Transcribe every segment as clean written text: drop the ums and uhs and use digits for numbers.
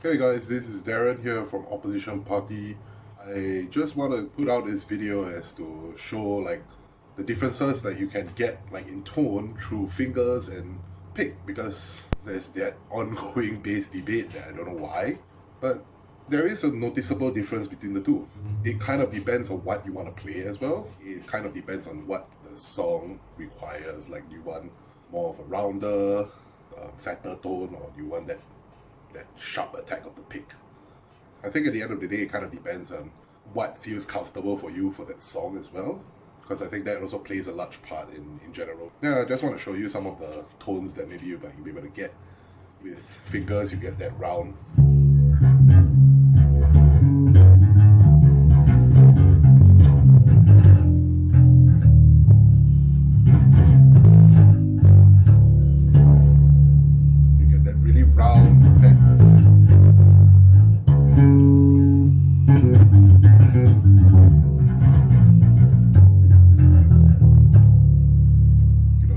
Hey guys, this is Darren here from Opposition Party. I just want to put out this video as to show like the differences that you can get like in tone through fingers and pick, because there's that ongoing bass debate that I don't know why, but there is a noticeable difference between the two. It kind of depends on what you want to play as well. It kind of depends on what the song requires. Like, do you want more of a rounder, fatter tone, or do you want that sharp attack of the pick? I think at the end of the day, it kind of depends on what feels comfortable for you for that song as well, because I think that also plays a large part in general. Yeah, I just want to show you some of the tones that maybe you might be able to get. With fingers, you get that round. You get that really round, fat.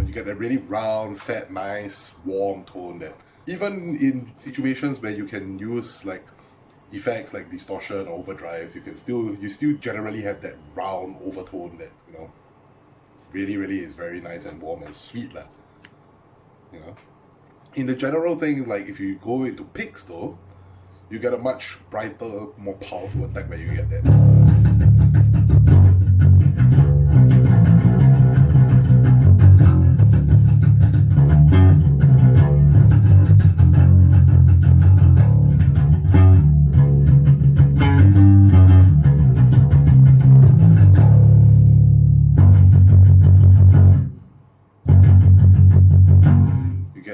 You get that really round, fat, nice, warm tone that even in situations where you can use like effects like distortion or overdrive, you still generally have that round overtone that, you know, really is very nice and warm and sweet lah. You know, in the general thing, like if you go into picks though, you get a much brighter, more powerful attack where you get that.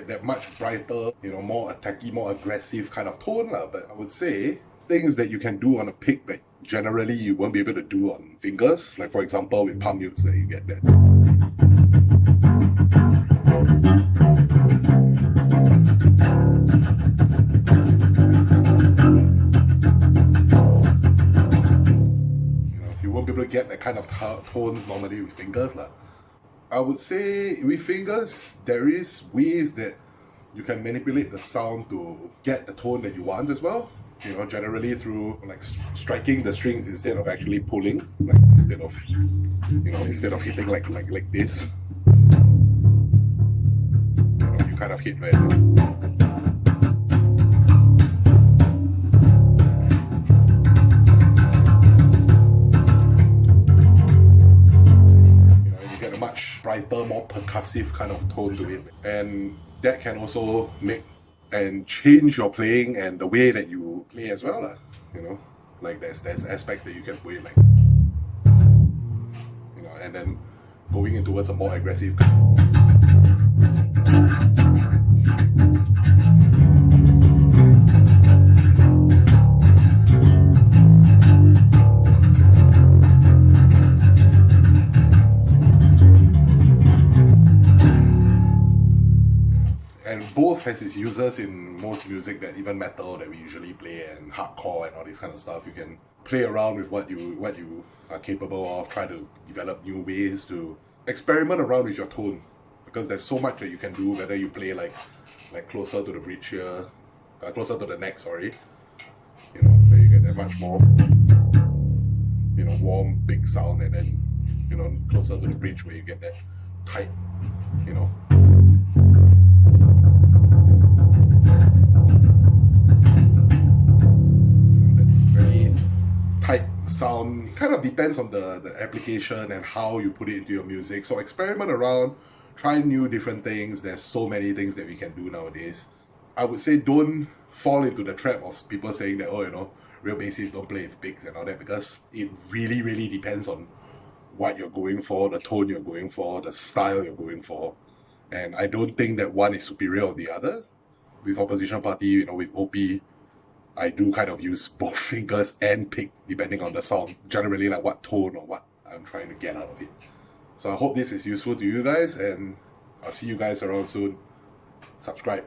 That much brighter, you know, more attacky, more aggressive kind of tone lah. But I would say things that you can do on a pick that generally you won't be able to do on fingers, like for example with palm mutes, that you get that. You know, you won't be able to get that kind of tones normally with fingers lah. I would say with fingers, there is ways that you can manipulate the sound to get the tone that you want as well. You know, generally through like striking the strings instead of actually pulling, like instead of hitting like this. You know, you kind of hit right. Brighter, more percussive kind of tone to it, and that can also make and change your playing and the way that you play as well lah. You know, like there's aspects that you can play like, you know, and then going in towards a more aggressive. And both has its users in most music, that even metal that we usually play and hardcore and all this kind of stuff. You can play around with what you are capable of, try to develop new ways to experiment around with your tone, because there's so much that you can do, whether you play like closer to the bridge here, closer to the neck, sorry. You know, where you get that much more, you know, warm, big sound, and then, you know, closer to the bridge where you get that tight, you know. Tight sound kind of depends on the application and how you put it into your music. So experiment around, try new different things. There's so many things that we can do nowadays. I would say don't fall into the trap of people saying that, oh, you know, real bassists don't play with picks and all that, because it really depends on what you're going for, the tone you're going for, the style you're going for. And I don't think that one is superior or the other. With Opposition Party, you know, with OP, I do kind of use both fingers and pick depending on the song, generally like what tone or what I'm trying to get out of it. So I hope this is useful to you guys, and I'll see you guys around soon. Subscribe.